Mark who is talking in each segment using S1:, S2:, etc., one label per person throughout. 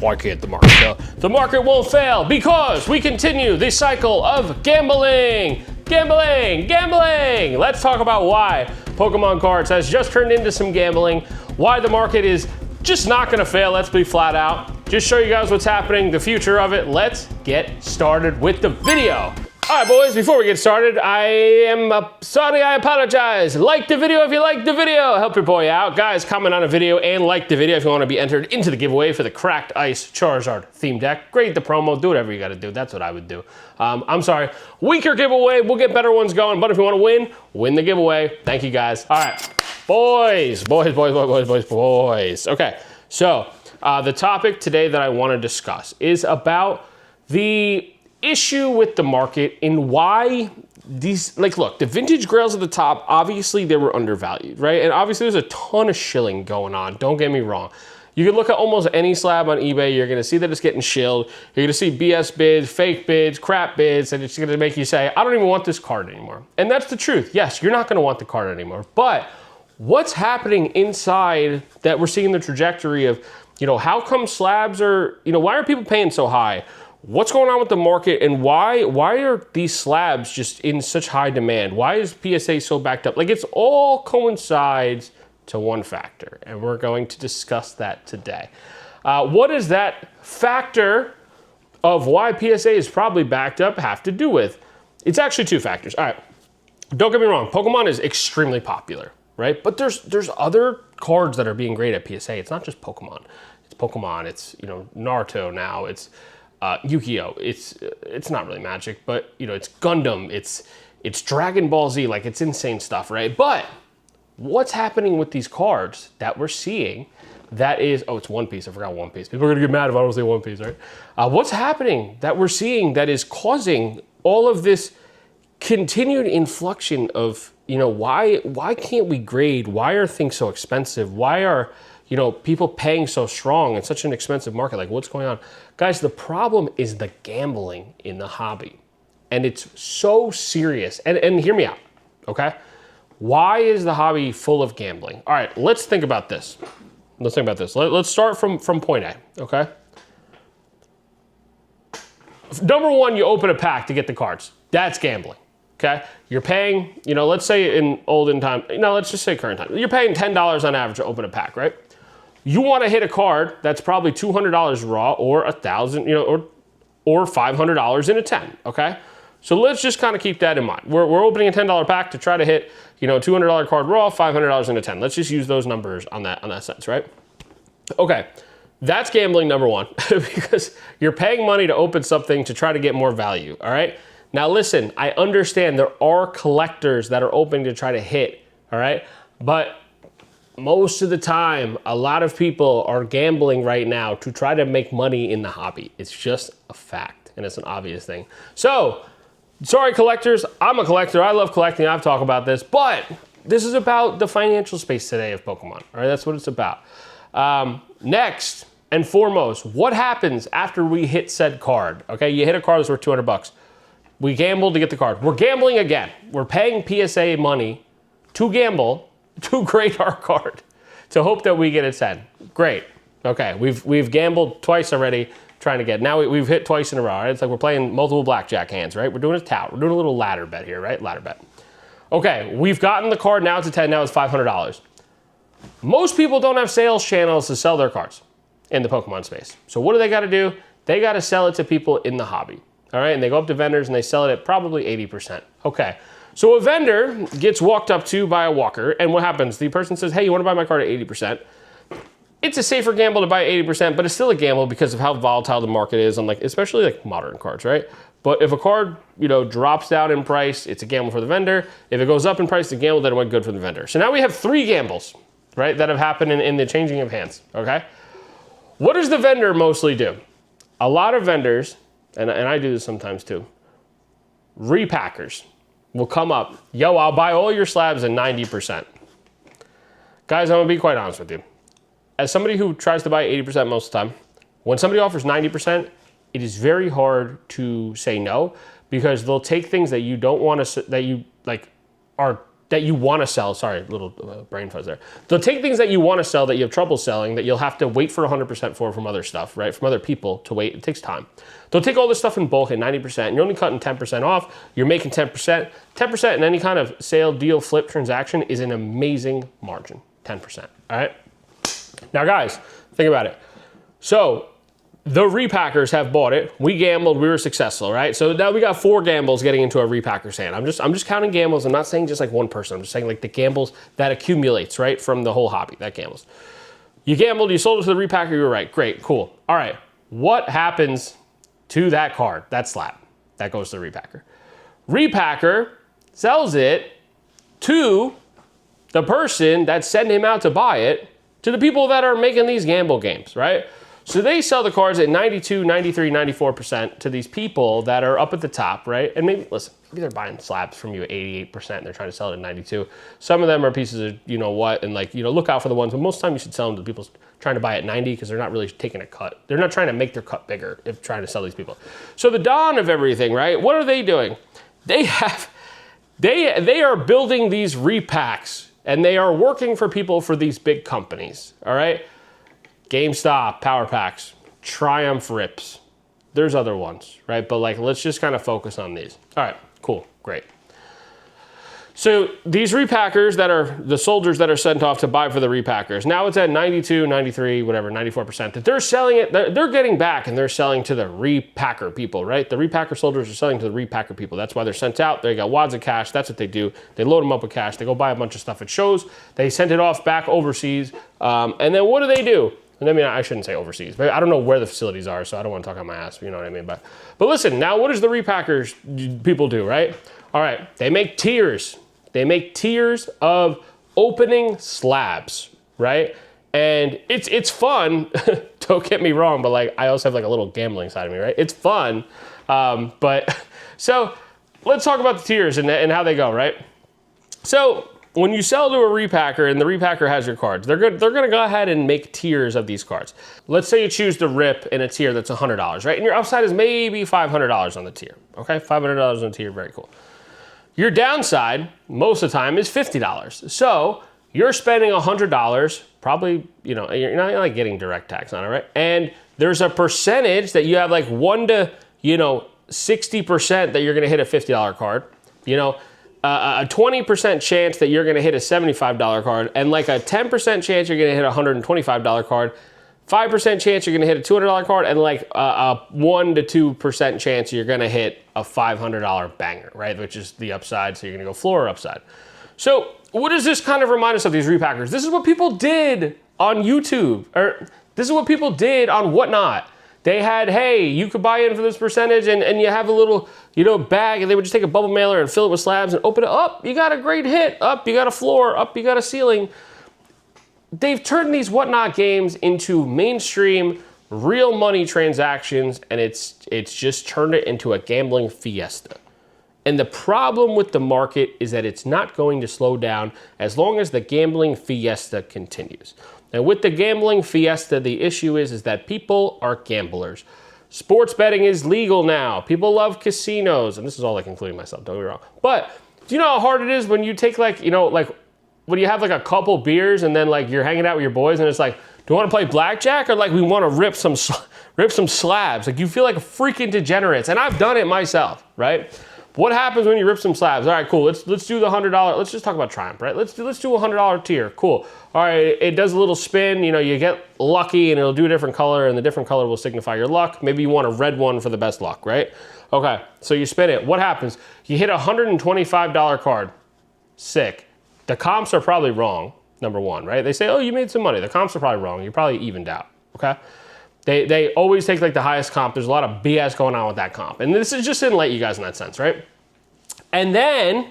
S1: Why can't the market fail? The market won't fail because we continue the cycle of gambling. Gambling. Let's talk about why Pokemon cards has just turned into some gambling, why the market is just not gonna fail, let's be flat out. Just show you guys what's happening, the future of it. Let's get started with the video. All right, boys, before we get started, sorry, I apologize. Like the video if you like the video. Help your boy out. Guys, comment on a video and like the video if you want to be entered into the giveaway for the Cracked Ice Charizard theme deck. Grade the promo, do whatever you got to do. That's what I would do. I'm sorry, weaker giveaway. We'll get better ones going, but if you want to win the giveaway. Thank you, guys. All right, boys. Okay, so the topic today that I want to discuss is about the issue with the market and why these, look, the vintage grails at the top, obviously they were undervalued, right? And obviously there's a ton of shilling going on, don't get me wrong. You can look at almost any slab on eBay, you're gonna see that it's getting shilled. You're gonna see BS bids, fake bids, crap bids, and it's gonna make you say, I don't even want this card anymore. And that's the truth. Yes, you're not gonna want the card anymore, but what's happening inside that we're seeing the trajectory of, how come slabs are, why are people paying so high? What's going on with the market and why are these slabs just in such high demand? Why is PSA so backed up? It's all coincides to one factor, and we're going to discuss that today. What does that factor of why PSA is probably backed up have to do with? It's actually two factors. All right, don't get me wrong, Pokemon is extremely popular, right? But there's other cards that are being great at PSA. It's not just Pokemon. It's Pokemon, it's Naruto now, it's Yu-Gi-Oh! It's not really Magic, but it's Gundam, it's Dragon Ball Z, it's insane stuff, right? But what's happening with these cards that we're seeing that is, it's One Piece, I forgot One Piece. People are gonna get mad if I don't say One Piece, right? What's happening that we're seeing that is causing all of this continued inflection of, why can't we grade? Why are things so expensive? Why are people paying so strong in such an expensive market? What's going on? Guys, the problem is the gambling in the hobby. And it's so serious. And hear me out, okay? Why is the hobby full of gambling? All right, let's think about this. Let's start from point A, okay? Number one, you open a pack to get the cards. That's gambling, okay? You're paying, let's say in olden time, let's just say current time. You're paying $10 on average to open a pack, right? You want to hit a card that's probably $200 raw or $1,000, or $500 in a 10, okay? So let's just kind of keep that in mind. We're opening a $10 pack to try to hit, $200 card raw, $500 in a 10. Let's just use those numbers on that sense, right? Okay, that's gambling number one because you're paying money to open something to try to get more value, all right? Now listen, I understand there are collectors that are opening to try to hit, all right? But most of the time, a lot of people are gambling right now to try to make money in the hobby. It's just a fact, and it's an obvious thing. So, sorry collectors, I'm a collector, I love collecting, I've talked about this, but this is about the financial space today of Pokemon, all right? That's what it's about. Next and foremost, what happens after we hit said card? Okay, you hit a card that's worth $200. We gambled to get the card. We're gambling again. We're paying PSA money to gamble to grade our card to hope that we get a 10. Great. Okay, we've gambled twice already trying to get. Now we've hit twice in a row, right? It's like we're playing multiple blackjack hands, right? We're doing a tout. We're doing a little ladder bet here, right? Ladder bet. Okay, we've gotten the card, now it's a 10, now it's $500. Most people don't have sales channels to sell their cards in the Pokemon space. So what do they gotta do? They gotta sell it to people in the hobby, all right? And they go up to vendors and they sell it at probably 80%. Okay. So a vendor gets walked up to by a walker, and what happens? The person says, hey, you wanna buy my card at 80%? It's a safer gamble to buy 80%, but it's still a gamble because of how volatile the market is on especially modern cards, right? But if a card, drops down in price, it's a gamble for the vendor. If it goes up in price, it's a gamble that it went good for the vendor. So now we have three gambles, right, that have happened in the changing of hands, okay? What does the vendor mostly do? A lot of vendors, and I do this sometimes too, repackers will come up, yo, I'll buy all your slabs at 90%. Guys, I'm gonna be quite honest with you. As somebody who tries to buy 80% most of the time, when somebody offers 90%, it is very hard to say no because they'll take things that you don't want to, that you are that you want to sell. Sorry, little brain fuzz there. They'll take things that you want to sell that you have trouble selling that you'll have to wait for 100% for from other stuff, right? From other people to wait. It takes time. They'll take all this stuff in bulk at 90%, and you're only cutting 10% off. You're making 10%. 10% in any kind of sale, deal, flip, transaction is an amazing margin. 10%. All right. Now, guys, think about it. So the repackers have bought it. We gambled. We were successful, right? So now we got 4 gambles getting into a repacker's hand. I'm just counting gambles. I'm not saying just like one person. I'm just saying like the gambles that accumulates, right, from the whole hobby. That gambles. You gambled. You sold it to the repacker. You were right. Great. Cool. All right. What happens to that card, that slab? That goes to the repacker. Repacker sells it to the person that sent him out to buy it, to the people that are making these gamble games, right? So they sell the cards at 92, 93, 94% to these people that are up at the top, right? And maybe, listen, maybe they're buying slabs from you at 88% and they're trying to sell it at 92. Some of them are pieces of, you know what, and like, you know, look out for the ones, but most of the time you should sell them to people trying to buy at 90 because they're not really taking a cut. They're not trying to make their cut bigger if trying to sell these people. So the dawn of everything, right? What are they doing? They are building these repacks and they are working for people for these big companies, all right? GameStop, Power Packs, Triumph Rips. There's other ones, right? But like, let's just kind of focus on these. All right, cool, great. So these repackers that are the soldiers that are sent off to buy for the repackers, now it's at 92, 93, whatever, 94%, that they're selling it, they're getting back and they're selling to the repacker people, right? The repacker soldiers are selling to the repacker people. That's why they're sent out. They got wads of cash. That's what they do. They load them up with cash. They go buy a bunch of stuff. It shows they sent it off back overseas. And then what do? And I mean, I shouldn't say overseas, but I don't know where the facilities are, so I don't want to talk on my ass, you know what I mean? But listen, now what does the repackers people do, right? All right, they make tiers. They make tiers of opening slabs, right? And it's fun. Don't get me wrong, but like I also have like a little gambling side of me, right? It's fun. But so let's talk about the tiers and how they go, right? So when you sell to a repacker and the repacker has your cards, they're going to go ahead and make tiers of these cards. Let's say you choose to rip in a tier that's $100, right? And your upside is maybe $500 on the tier, okay? $500 on the tier, very cool. Your downside, most of the time, is $50. So you're spending $100, probably, you know, you're not like getting direct tax on it, right? And there's a percentage that you have like 1 to, 60% that you're going to hit a $50 card, a 20% chance that you're going to hit a $75 card, and like a 10% chance you're going to hit a $125 card, 5% chance you're going to hit a $200 card, and like a 1 to 2% chance you're going to hit a $500 banger, right? Which is the upside, so you're going to go floor or upside. So what does this kind of remind us of, these repackers? This is what people did on YouTube, or this is what people did on Whatnot. They had, hey, you could buy in for this percentage and you have a little, bag, and they would just take a bubble mailer and fill it with slabs and open it up. You got a great hit. Up, you got a floor. Up, you got a ceiling. They've turned these Whatnot games into mainstream, real money transactions, and it's just turned it into a gambling fiesta. And the problem with the market is that it's not going to slow down as long as the gambling fiesta continues. And with the gambling fiesta, the issue is that people are gamblers. Sports betting is legal now. People love casinos, and this is all like including myself, don't get me wrong. But do you know how hard it is when you take like when you have like a couple beers and then like you're hanging out with your boys and it's like, do you want to play blackjack or like we want to rip some slabs? Like you feel like a freaking degenerates, and I've done it myself, right? What happens when you rip some slabs? All right, cool. Let's do the $100. Let's just talk about Triumph, right? Let's do a $100 tier. Cool. All right, it does a little spin. You get lucky, and it'll do a different color, and the different color will signify your luck. Maybe you want a red one for the best luck, right? Okay, so you spin it. What happens? You hit a $125 card. Sick. The comps are probably wrong. Number one, right? They say, oh, you made some money. The comps are probably wrong. You probably evened out. Okay. They always take like the highest comp. There's a lot of BS going on with that comp. And this is just to enlighten you guys in that sense, right? And then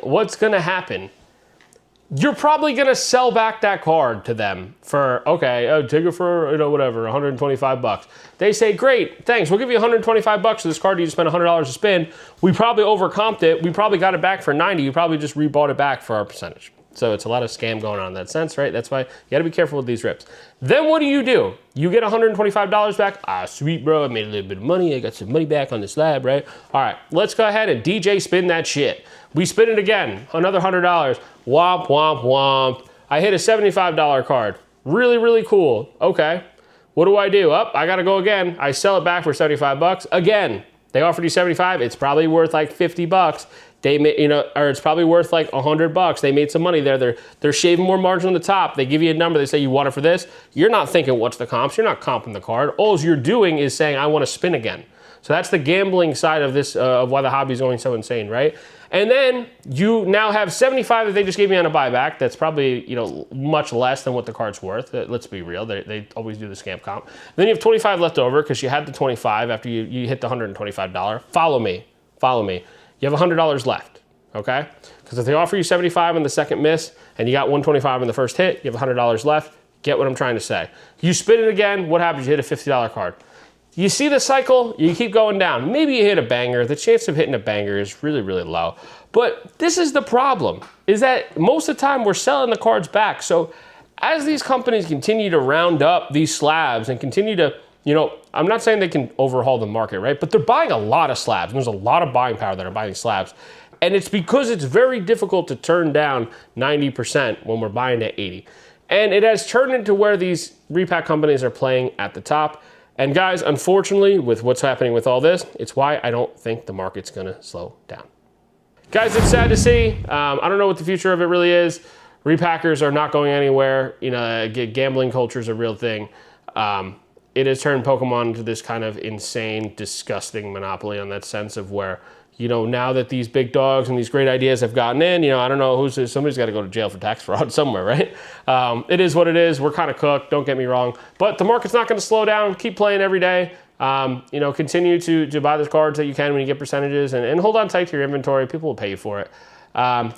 S1: what's going to happen? You're probably going to sell back that card to them for, okay, take it for, whatever, $125. They say, great, thanks. We'll give you $125 for this card. You just spent $100 to spin. We probably overcomped it. We probably got it back for $90. You probably just rebought it back for our percentage. So it's a lot of scam going on in that sense, right? That's why you gotta be careful with these rips. Then what do? You get $125 back. Ah, sweet, bro, I made a little bit of money. I got some money back on the slab, right? All right, let's go ahead and DJ spin that shit. We spin it again, another $100. Womp, womp, womp. I hit a $75 card. Really, really cool. Okay, what do? I gotta go again. I sell it back for 75 bucks. Again, they offered you 75. It's probably worth like 50 bucks. They made, or it's probably worth like 100 bucks. They made some money there. They're shaving more margin on the top. They give you a number. They say you want it for this. You're not thinking what's the comps. You're not comping the card. All you're doing is saying I want to spin again. So that's the gambling side of this, of why the hobby is going so insane, right? And then you now have 75 that they just gave you on a buyback. That's probably, much less than what the card's worth. Let's be real. They always do the scam comp. Then you have 25 left over because you had the 25 after you hit the $125. Follow me. You have $100 left, okay? Because if they offer you 75 in the second miss and you got 125 in the first hit, you have $100 left. Get what I'm trying to say. You spin it again, what happens? You hit a $50 card. You see the cycle, you keep going down. Maybe you hit a banger. The chance of hitting a banger is really, really low. But this is the problem, is that most of the time we're selling the cards back. So as these companies continue to round up these slabs and continue to, I'm not saying they can overhaul the market, right? But they're buying a lot of slabs. There's a lot of buying power that are buying slabs. And it's because it's very difficult to turn down 90% when we're buying at 80. And it has turned into where these repack companies are playing at the top. And guys, unfortunately, with what's happening with all this, it's why I don't think the market's gonna slow down. Guys, it's sad to see. I don't know what the future of it really is. Repackers are not going anywhere. Gambling culture is a real thing. It has turned Pokemon into this kind of insane, disgusting monopoly on that sense of where, now that these big dogs and these great ideas have gotten in, I don't know somebody's got to go to jail for tax fraud somewhere, right? It is what it is. We're kind of cooked, don't get me wrong. But the market's not going to slow down. Keep playing every day. Continue to buy the cards that you can when you get percentages and hold on tight to your inventory. People will pay you for it.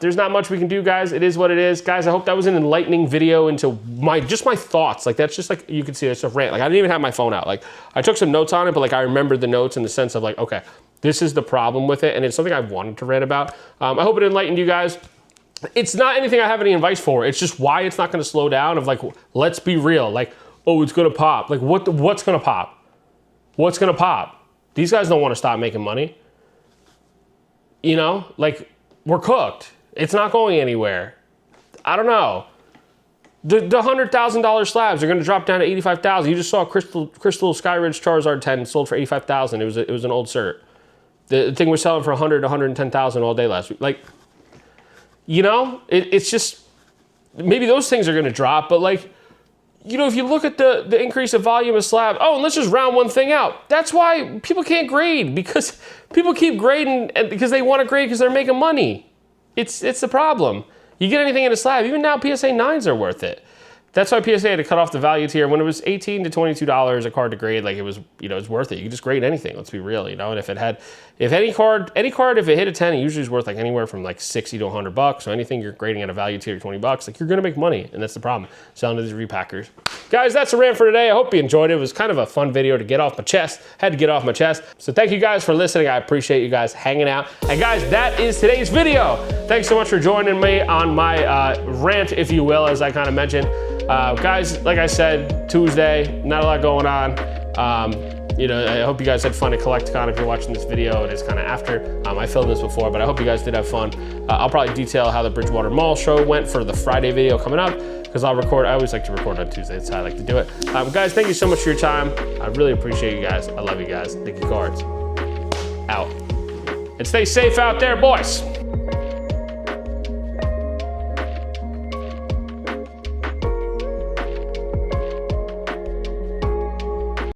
S1: There's not much we can do, guys. It is what it is. Guys, I hope that was an enlightening video into my thoughts. Like, that's just like, you can see it's a rant. Like, I didn't even have my phone out. Like, I took some notes on it, but like, I remembered the notes in the sense of like, okay, this is the problem with it. And it's something I've wanted to rant about. I hope it enlightened you guys. It's not anything I have any advice for. It's just why it's not going to slow down of like, let's be real. Like, oh, it's going to pop. Like, what's going to pop? What's going to pop? These guys don't want to stop making money. Like, we're cooked. It's not going anywhere. I don't know. The $100,000 slabs are going to drop down to $85,000. You just saw Crystal Skyridge Charizard 10 sold for $85,000. It was an old cert. The thing was selling for $100,000 to $110,000 all day last week. Like, it's just, maybe those things are going to drop, but like, if you look at the increase of volume of slab, and let's just round one thing out. That's why people can't grade, because people keep grading because they want to grade because they're making money. It's the problem. You get anything in a slab, even now PSA 9s are worth it. That's why PSA had to cut off the value tier. When it was $18 to $22 a card to grade, like it was worth it. You could just grade anything, let's be real, And if any card, if it hit a 10, it usually is worth like anywhere from like 60 to 100 bucks. So anything you're grading at a value tier 20 bucks, like you're gonna make money, and that's the problem, selling to these repackers. Guys, that's a rant for today. I hope you enjoyed it. It was kind of a fun video to get off my chest. Had to get off my chest. So thank you guys for listening. I appreciate you guys hanging out. And guys, that is today's video. Thanks so much for joining me on my rant, if you will, as I kind of mentioned. Guys, like I said, Tuesday, not a lot going on. I hope you guys had fun at CollectCon. If you're watching this video, it is kind of after. I filmed this before, but I hope you guys did have fun. I'll probably detail how the Bridgewater Mall show went for the Friday video coming up, because I always like to record on Tuesday. That's how I like to do it. Guys, thank you so much for your time. I really appreciate you guys. I love you guys. Nicky Cards, out. And stay safe out there, boys.